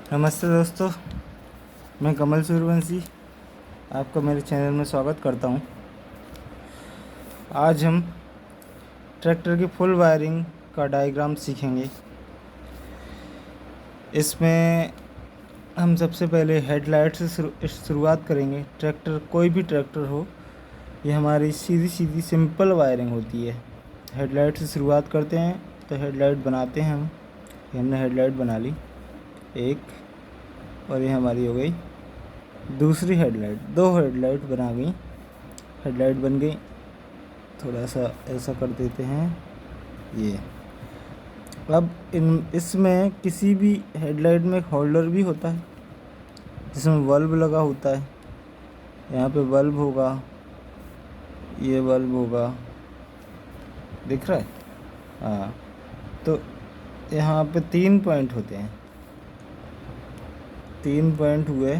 नमस्ते दोस्तों, मैं कमल सूर्यवंशी आपका मेरे चैनल में स्वागत करता हूं। आज हम ट्रैक्टर की फुल वायरिंग का डायग्राम सीखेंगे। इसमें हम सबसे पहले हेडलाइट से शुरुआत करेंगे। ट्रैक्टर, कोई भी ट्रैक्टर हो, ये हमारी सीधी सीधी सिंपल वायरिंग होती है। हेडलाइट से शुरुआत करते हैं तो हेडलाइट बनाते हैं हम। ये हमने हेडलाइट बना ली एक, और ये हमारी हो गई दूसरी हेडलाइट। दो हेडलाइट बना गई, हेडलाइट बन गई। थोड़ा सा ऐसा कर देते हैं ये। अब इसमें किसी भी हेडलाइट में एक होल्डर भी होता है जिसमें बल्ब लगा होता है। यहाँ पे बल्ब होगा, ये बल्ब होगा, दिख रहा है? हाँ, तो यहाँ पे 3 पॉइंट होते हैं। 3 पॉइंट हुए,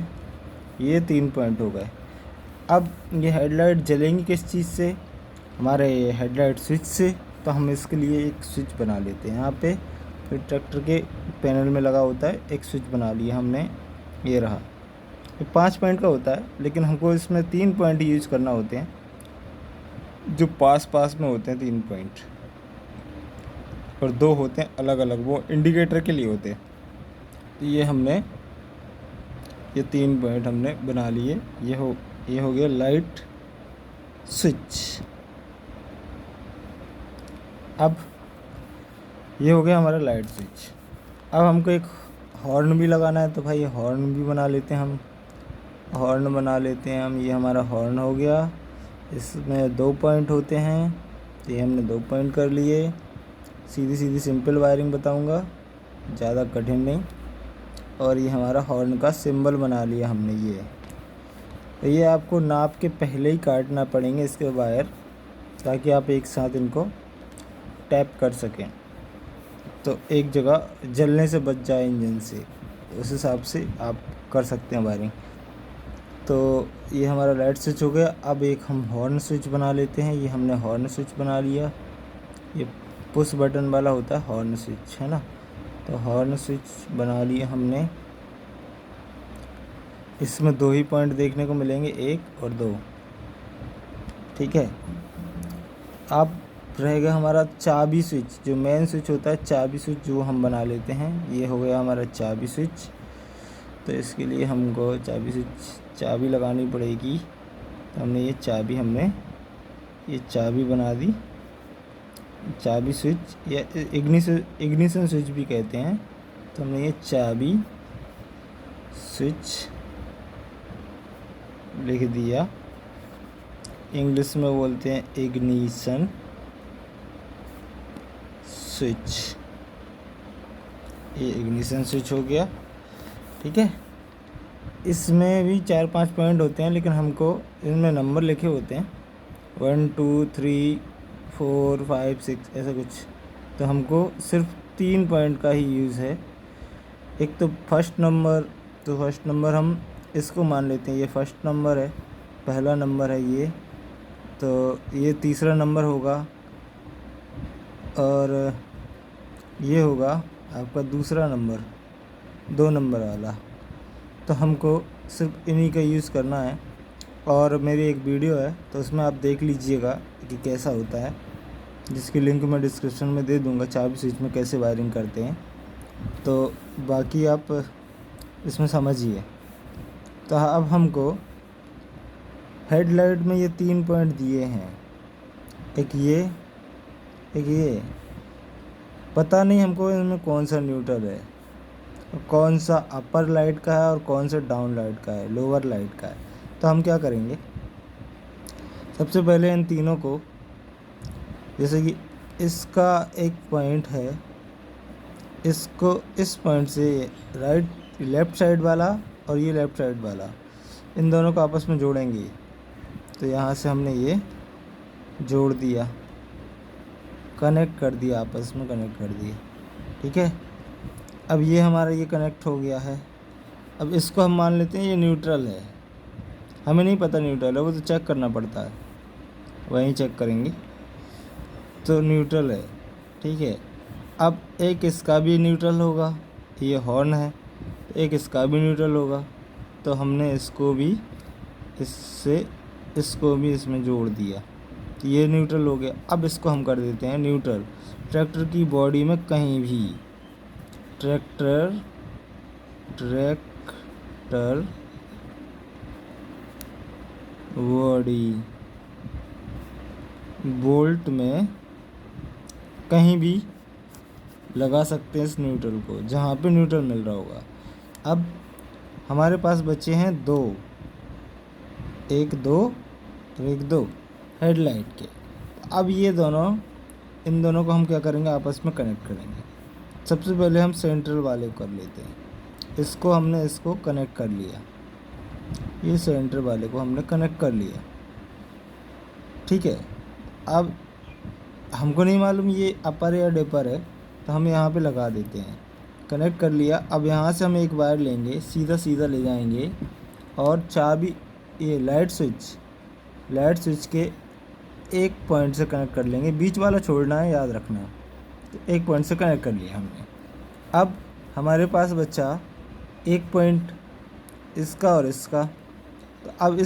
ये 3 पॉइंट हो गए। अब ये हेडलाइट जलेंगी किस चीज़ से? हमारे हेडलाइट स्विच से। तो हम इसके लिए एक स्विच बना लेते हैं यहाँ पे। फिर ट्रैक्टर के पैनल में लगा होता है एक स्विच बना लिया हमने, ये रहा। ये 5 पॉइंट का होता है, लेकिन हमको इसमें 3 पॉइंट यूज करना होते हैं, जो पास पास में होते हैं 3 पॉइंट, और 2 होते हैं अलग अलग, वो इंडिकेटर के लिए होते हैं। तो ये 3 पॉइंट हमने बना लिए। ये हो गया लाइट स्विच। अब ये हो गया हमारा लाइट स्विच। अब हमको एक हॉर्न भी लगाना है, तो भाई हॉर्न भी बना लेते हैं हम। हॉर्न बना लेते हैं हम। ये हमारा हॉर्न हो गया। इसमें 2 पॉइंट होते हैं, तो ये हमने 2 पॉइंट कर लिए। सीधी सीधी सिंपल वायरिंग बताऊंगा, ज़्यादा कठिन नहीं। और ये हमारा हॉर्न का सिंबल बना लिया हमने ये। तो ये आपको नाप के पहले ही काटना पड़ेंगे इसके वायर, ताकि आप एक साथ इनको टैप कर सकें, तो एक जगह जलने से बच जाए इंजन से। उस हिसाब से आप कर सकते हैं वायरिंग। तो ये हमारा लाइट स्विच हो गया। अब एक हम हॉर्न स्विच बना लेते हैं। ये हमने हॉर्न स्विच बना लिया। ये पुश बटन वाला होता है हॉर्न स्विच, है ना? तो हॉर्न स्विच बना लिया हमने। इसमें 2 ही पॉइंट देखने को मिलेंगे, 1 और 2, ठीक है। अब रहेगा हमारा चाबी स्विच, जो मेन स्विच होता है, चाबी स्विच, जो हम बना लेते हैं। ये हो गया हमारा चाबी स्विच। तो इसके लिए हमको चाबी लगानी पड़ेगी। तो ये चाबी बना दी। चाबी स्विच या इग्निशन स्विच भी कहते हैं। तो हमने ये चाबी स्विच लिख दिया। इंग्लिश में बोलते हैं इग्निशन स्विच। ये इग्निशन स्विच हो गया, ठीक है। इसमें भी 4-5 पॉइंट होते हैं, लेकिन हमको इनमें नंबर लिखे होते हैं 1 2 3 4 5 6 ऐसा कुछ। तो हमको सिर्फ 3 पॉइंट का ही यूज़ है। एक तो फर्स्ट नंबर हम इसको मान लेते हैं, ये फर्स्ट नंबर है, पहला नंबर है ये। तो ये तीसरा नंबर होगा, और ये होगा आपका दूसरा नंबर, 2 नंबर वाला। तो हमको सिर्फ इन्हीं का यूज़ करना है। और मेरी एक वीडियो है, तो उसमें आप देख लीजिएगा कि कैसा होता है, जिसकी लिंक मैं डिस्क्रिप्शन में दे दूँगा, चाबी स्विच में कैसे वायरिंग करते हैं। तो बाकी आप इसमें समझिए। तो अब हमको हेडलाइट में ये 3 पॉइंट दिए हैं, एक ये। पता नहीं हमको इनमें कौन सा न्यूट्रल है, कौन सा अपर लाइट का है और कौन सा डाउन लाइट का है, लोअर लाइट का है। तो हम क्या करेंगे, सबसे पहले इन तीनों को, जैसे कि इसका एक पॉइंट है, इसको इस पॉइंट से लेफ़्ट साइड वाला और ये लेफ़्ट साइड वाला, इन दोनों को आपस में जोड़ेंगे। तो यहाँ से हमने ये जोड़ दिया, कनेक्ट कर दिया, आपस में कनेक्ट कर दिए, ठीक है। अब ये हमारा ये कनेक्ट हो गया है। अब इसको हम मान लेते हैं ये न्यूट्रल है। हमें नहीं पता न्यूट्रल है, वो तो चेक करना पड़ता है, वहीं चेक करेंगे। तो न्यूट्रल है, ठीक है। अब एक इसका भी न्यूट्रल होगा, ये हॉर्न है, एक इसका भी न्यूट्रल होगा, तो हमने इसको भी इसमें जोड़ दिया, तो ये न्यूट्रल हो गया। अब इसको हम कर देते हैं न्यूट्रल। ट्रैक्टर की बॉडी में कहीं भी ट्रैक्टर बॉडी बोल्ट में कहीं भी लगा सकते हैं इस न्यूट्रल को, जहाँ पे न्यूट्रल मिल रहा होगा। अब हमारे पास बचे हैं दो, एक दो हेडलाइट के। अब ये दोनों, इन दोनों को हम क्या करेंगे, आपस में कनेक्ट करेंगे। सबसे पहले हम सेंट्रल वाले को कर लेते हैं। इसको कनेक्ट कर लिया, ये सेंटर वाले को हमने कनेक्ट कर लिया, ठीक है। अब हमको नहीं मालूम ये अपर या डिपर है, तो हम यहाँ पे लगा देते हैं। कनेक्ट कर लिया। अब यहाँ से हम एक वायर लेंगे, सीधा ले जाएंगे और चाबी, ये लाइट स्विच के एक पॉइंट से कनेक्ट कर लेंगे। बीच वाला छोड़ना है, याद रखना। तो एक पॉइंट से कनेक्ट कर लिया हमने। अब हमारे पास बचा एक पॉइंट इसका और इसका, तो अब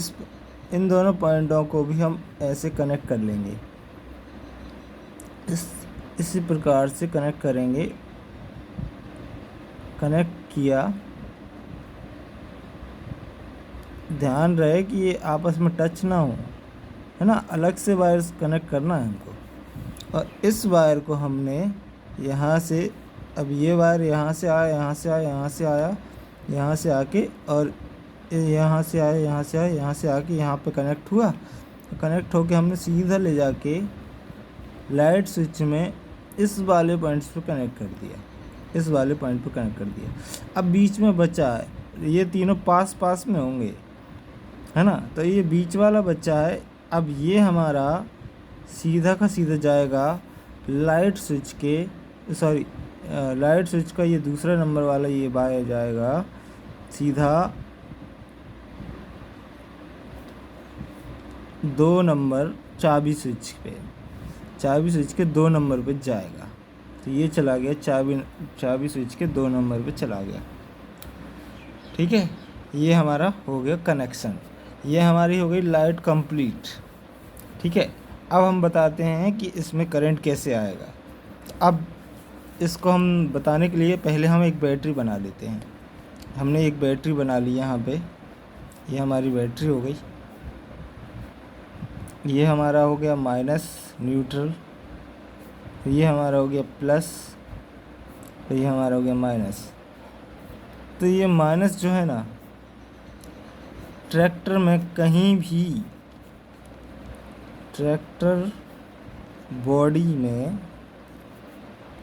इन दोनों पॉइंटों को भी हम ऐसे कनेक्ट कर लेंगे, इसी प्रकार से कनेक्ट करेंगे। कनेक्ट किया, ध्यान रहे कि ये आपस में टच ना हो, है ना। अलग से वायर कनेक्ट करना है हमको। और इस वायर को हमने यहाँ से, अब ये वायर यहाँ से आया, यहाँ से आके, और यहाँ से आके यहाँ पे कनेक्ट हुआ। कनेक्ट होके हमने सीधा ले जाके लाइट स्विच में इस वाले पॉइंट्स पे कनेक्ट कर दिया, अब बीच में बचा है, ये तीनों पास में होंगे, है ना। तो ये बीच वाला बचा है। अब ये हमारा सीधा का सीधा जाएगा लाइट स्विच का ये दूसरा नंबर वाला ये वायर जाएगा सीधा 2 नंबर चाबी स्विच के 2 नंबर पे जाएगा। तो ये चला गया चाबी स्विच के 2 नंबर पे चला गया, ठीक है। ये हमारा हो गया कनेक्शन, ये हमारी हो गई लाइट कंप्लीट, ठीक है। अब हम बताते हैं कि इसमें करंट कैसे आएगा। अब इसको हम बताने के लिए पहले हम एक बैटरी बना लेते हैं। हमने एक बैटरी बना ली यहाँ पे, ये हमारी बैटरी हो गई। ये हमारा हो गया माइनस न्यूट्रल, ये हमारा हो गया प्लस, तो ये हमारा हो गया माइनस। तो ये माइनस जो है ना, ट्रैक्टर में कहीं भी, ट्रैक्टर बॉडी में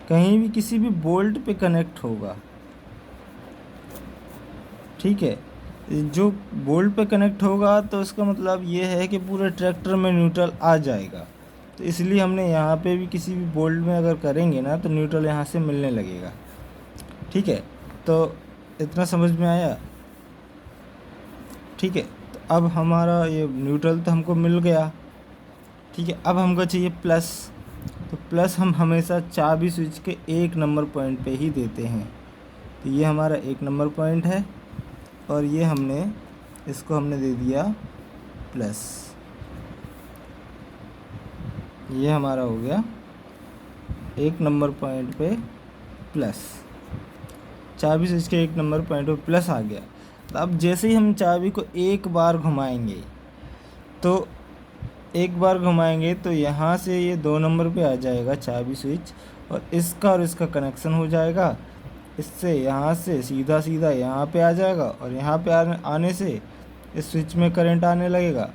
कहीं भी किसी भी बोल्ट पे कनेक्ट होगा, ठीक है। जो बोल्ट पे कनेक्ट होगा तो इसका मतलब ये है कि पूरे ट्रैक्टर में न्यूट्रल आ जाएगा। तो इसलिए हमने यहाँ पे भी किसी भी बोल्ट में अगर करेंगे ना, तो न्यूट्रल यहाँ से मिलने लगेगा, ठीक है। तो इतना समझ में आया, ठीक है। तो अब हमारा ये न्यूट्रल तो हमको मिल गया, ठीक है। अब हमको चाहिए प्लस, तो प्लस हम हमेशा चाबी स्विच के 1 नंबर पॉइंट पे ही देते हैं। तो ये हमारा 1 नंबर पॉइंट है, और ये इसको हमने दे दिया प्लस। ये हमारा हो गया 1 नंबर पॉइंट पे प्लस, चाबी स्विच के 1 नंबर पॉइंट पे प्लस आ गया। तो अब जैसे ही हम चाबी को एक बार घुमाएंगे, तो यहाँ से ये 2 नंबर पे आ जाएगा चाबी स्विच, और इसका कनेक्शन हो जाएगा। इससे यहाँ से सीधा यहाँ पे आ जाएगा, और यहाँ पे आने से इस स्विच में करंट आने लगेगा।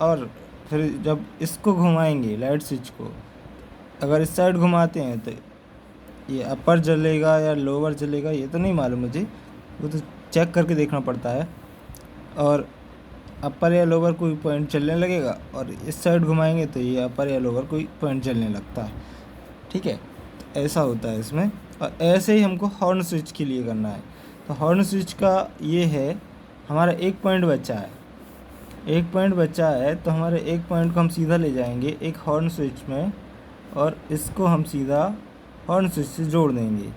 और फिर जब इसको घुमाएंगे लाइट स्विच को, अगर इस साइड घुमाते हैं तो ये अपर जलेगा या लोअर जलेगा, ये तो नहीं मालूम मुझे, वो तो चेक करके देखना पड़ता है। और अपर या लोअर कोई पॉइंट चलने लगेगा, और इस साइड घुमाएंगे तो ये अपर या लोअर कोई पॉइंट चलने लगता है, ठीक है। ऐसा होता है इसमें। और ऐसे ही हमको हॉर्न स्विच के लिए करना है। तो हॉर्न स्विच का ये है, हमारा 1 पॉइंट बचा है, तो हमारे 1 पॉइंट को हम सीधा ले जाएंगे एक हॉर्न स्विच में, और इसको हम सीधा हॉर्न स्विच से जोड़ देंगे।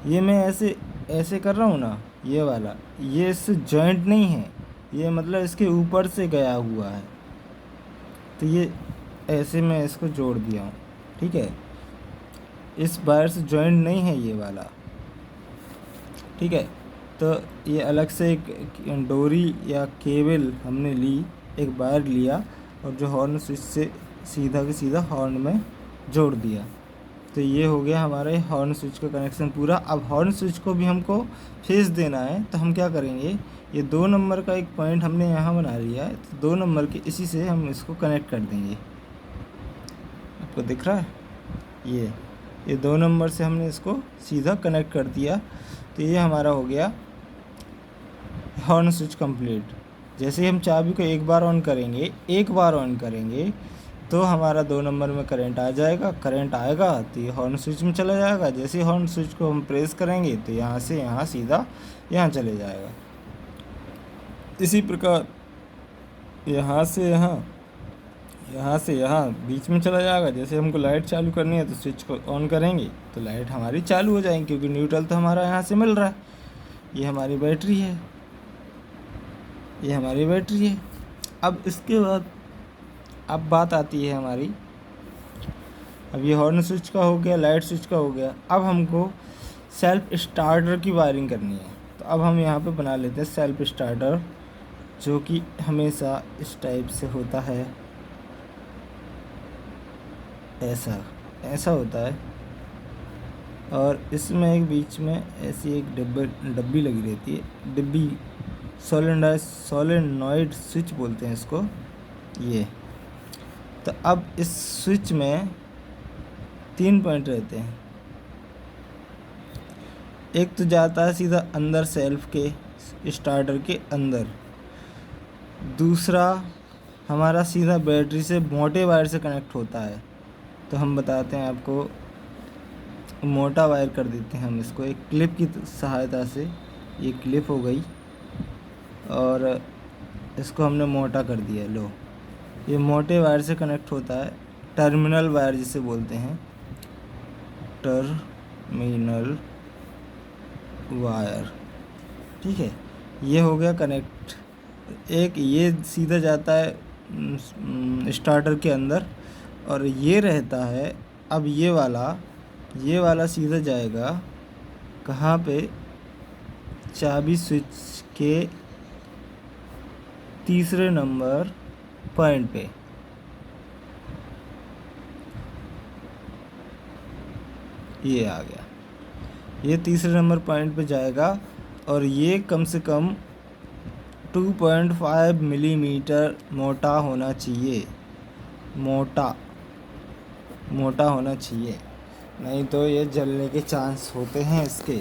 ये मैं ऐसे ऐसे कर रहा हूँ ना, ये वाला, ये इससे जॉइंट नहीं है, ये मतलब इसके ऊपर से गया हुआ है, तो ये ऐसे मैं इसको जोड़ दिया हूँ, ठीक है। इस वायर से जॉइंट नहीं है ये वाला, ठीक है। तो ये अलग से एक डोरी या केबल हमने ली, एक वायर लिया और जो हॉर्न स्विच से सीधा के सीधा हॉर्न में जोड़ दिया। तो ये हो गया हमारे हॉर्न स्विच का कनेक्शन पूरा। अब हॉर्न स्विच को भी हमको फेस देना है, तो हम क्या करेंगे, ये 2 नंबर का एक पॉइंट हमने यहाँ बना लिया है, तो 2 नंबर के इसी से हम इसको कनेक्ट कर देंगे। आपको दिख रहा है, ये 2 नंबर से हमने इसको सीधा कनेक्ट कर दिया। तो ये हमारा हो गया हॉर्न स्विच कंप्लीट। जैसे ही हम चाबी को एक बार ऑन करेंगे तो हमारा 2 नंबर में करंट आ जाएगा। करंट आएगा तो ये हॉर्न स्विच में चला जाएगा। जैसे ही हॉर्न स्विच को हम प्रेस करेंगे तो यहाँ से यहाँ सीधा यहाँ चले जाएगा। इसी प्रकार यहाँ से यहाँ बीच में चला जाएगा। जैसे हमको लाइट चालू करनी है तो स्विच को ऑन करेंगे तो लाइट हमारी चालू हो जाएगी, क्योंकि न्यूट्रल तो हमारा यहाँ से मिल रहा है। ये हमारी बैटरी है, अब इसके बाद अब बात आती है हमारी, अब ये हॉर्न स्विच का हो गया, लाइट स्विच का हो गया। अब हमको सेल्फ स्टार्टर की वायरिंग करनी है। तो अब हम यहाँ पे बना लेते हैं सेल्फ स्टार्टर, जो कि हमेशा इस टाइप से होता है, ऐसा होता है। और इसमें एक बीच में ऐसी एक डब्बी लगी रहती है, डिब्बी सोलेनॉइड स्विच बोलते हैं इसको, ये। तो अब इस स्विच में 3 पॉइंट रहते हैं। एक तो जाता है सीधा अंदर सेल्फ के स्टार्टर के अंदर, दूसरा हमारा सीधा बैटरी से मोटे वायर से कनेक्ट होता है। तो हम बताते हैं आपको, मोटा वायर कर देते हैं हम इसको एक क्लिप की सहायता से। ये क्लिप हो गई और इसको हमने मोटा कर दिया। लो, ये मोटे वायर से कनेक्ट होता है, टर्मिनल वायर जिसे बोलते हैं, टर्मिनल वायर, ठीक है। ये हो गया कनेक्ट। एक ये सीधा जाता है स्टार्टर के अंदर, और ये रहता है, अब ये वाला सीधा जाएगा कहाँ पे, चाबी स्विच के तीसरे नंबर पॉइंट पे। ये आ गया, ये तीसरे नंबर पॉइंट पे जाएगा, और ये कम से कम 2.5 मिलीमीटर मोटा होना चाहिए, मोटा होना चाहिए, नहीं तो ये जलने के चांस होते हैं इसके।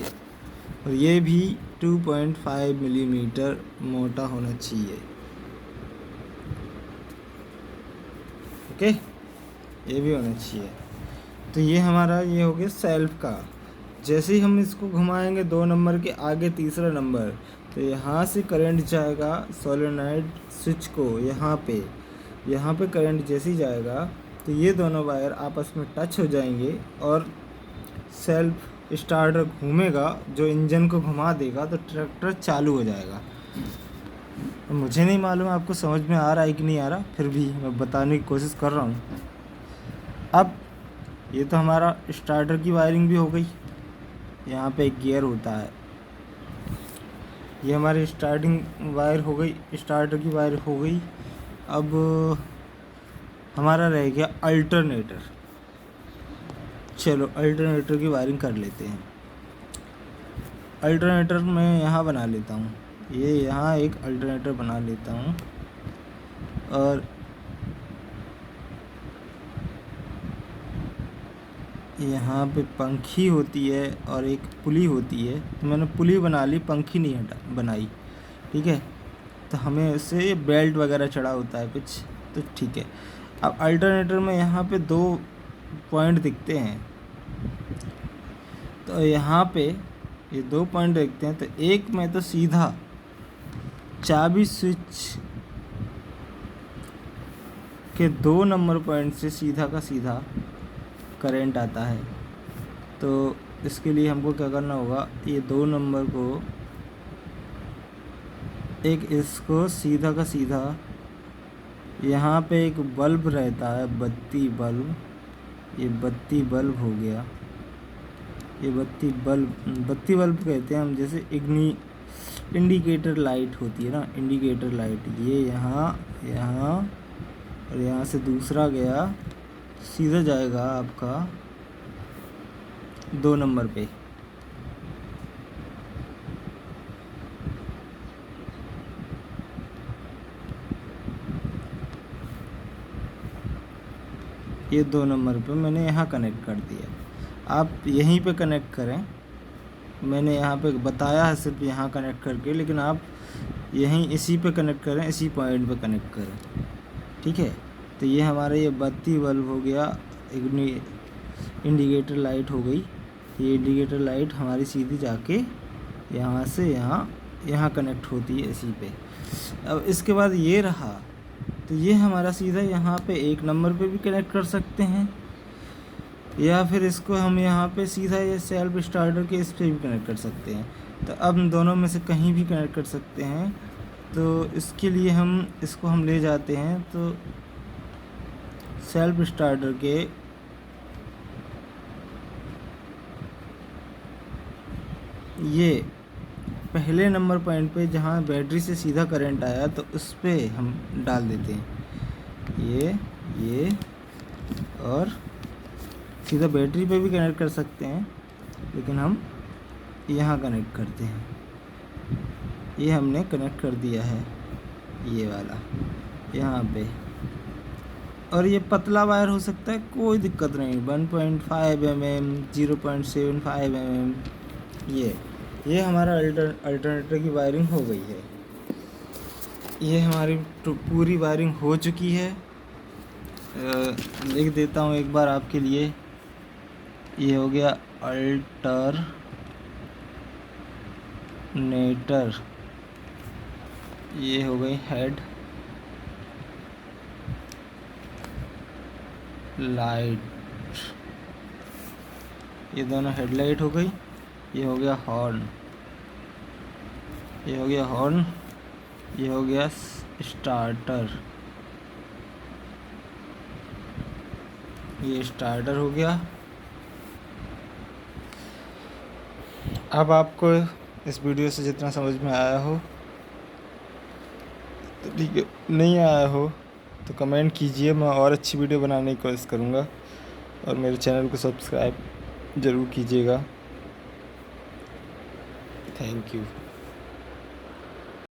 और ये भी 2.5 मिलीमीटर मोटा होना चाहिए, ओके, ये भी होना चाहिए। तो ये हमारा ये हो गया सेल्फ का। जैसे ही हम इसको घुमाएंगे 2 नंबर के आगे तीसरा नंबर, तो यहाँ से करंट जाएगा सोलेनॉइड स्विच को, यहाँ पे करंट जैसे ही जाएगा तो ये दोनों वायर आपस में टच हो जाएंगे और सेल्फ स्टार्टर घूमेगा, जो इंजन को घुमा देगा, तो ट्रैक्टर चालू हो जाएगा। मुझे नहीं मालूम आपको समझ में आ रहा है कि नहीं आ रहा, फिर भी मैं बताने की कोशिश कर रहा हूँ। अब ये तो हमारा स्टार्टर की वायरिंग भी हो गई। यहाँ पे एक गियर होता है, ये हमारी स्टार्टर की वायर हो गई। अब हमारा रह गया अल्टरनेटर। चलो अल्टरनेटर की वायरिंग कर लेते हैं। अल्टरनेटर मैं यहाँ बना लेता हूँ, ये यहाँ एक अल्टरनेटर बना लेता हूँ, और यहाँ पे पंखी होती है और एक पुली होती है। तो मैंने पुली बना ली, पंखी नहीं बनाई, ठीक है। तो हमें उससे बेल्ट वगैरह चढ़ा होता है कुछ, तो ठीक है। अब अल्टरनेटर में यहाँ पे 2 पॉइंट दिखते हैं, तो यहाँ पे ये 2 पॉइंट दिखते हैं। तो एक में तो सीधा चाबी स्विच के 2 नंबर पॉइंट से सीधा का सीधा करंट आता है। तो इसके लिए हमको क्या करना होगा, ये 2 नंबर को एक इसको सीधा का सीधा, यहाँ पे एक बल्ब रहता है, बत्ती बल्ब, ये बत्ती बल्ब हो गया, ये बत्ती बल्ब कहते हैं हम, जैसे इंडिकेटर लाइट होती है ना, इंडिकेटर लाइट, ये यहाँ और यहाँ से दूसरा गया, सीधा जाएगा आपका 2 नंबर पे। ये 2 नंबर पे मैंने यहाँ कनेक्ट कर दिया। आप यहीं पे कनेक्ट करें, मैंने यहाँ पे बताया है सिर्फ यहाँ कनेक्ट करके, लेकिन आप यहीं इसी पे कनेक्ट करें, इसी पॉइंट पे कनेक्ट करें, ठीक है। तो ये हमारा ये बत्ती बल्ब हो गया, इंडिकेटर लाइट हो गई। ये इंडिकेटर लाइट हमारी सीधी जाके यहाँ से यहाँ कनेक्ट होती है इसी पे। अब इसके बाद ये रहा, तो ये हमारा सीधा यहाँ पे 1 नंबर पे भी कनेक्ट कर सकते हैं, या फिर इसको हम यहाँ पे सीधा ये सेल्फ स्टार्टर के इस पे भी कनेक्ट कर सकते हैं। तो अब हम दोनों में से कहीं भी कनेक्ट कर सकते हैं। तो इसके लिए हम इसको ले जाते हैं, तो सेल्फ स्टार्टर के ये पहले नंबर पॉइंट पे जहाँ बैटरी से सीधा करंट आया, तो उस पे हम डाल देते हैं ये और सीधा बैटरी पे भी कनेक्ट कर सकते हैं, लेकिन हम यहाँ कनेक्ट करते हैं। ये हमने कनेक्ट कर दिया है, ये वाला यहाँ पे। और ये पतला वायर हो सकता है, कोई दिक्कत नहीं, 1.5 mm, 0.75 mm। ये हमारा अल्टरनेटर की वायरिंग हो गई है। ये हमारी पूरी वायरिंग हो चुकी है। लिख देता हूँ एक बार आपके लिए। ये हो गया अल्टरनेटर, ये हो गई हेड लाइट, ये दोनों हेडलाइट हो गई। ये हो गया हॉर्न, ये हो गया हॉर्न, ये हो गया स्टार्टर, ये स्टार्टर हो गया। अब आपको इस वीडियो से जितना समझ में आया हो तो ठीक है, नहीं आया हो तो कमेंट कीजिए, मैं और अच्छी वीडियो बनाने की कोशिश करूँगा। और मेरे चैनल को सब्सक्राइब ज़रूर कीजिएगा। Thank you.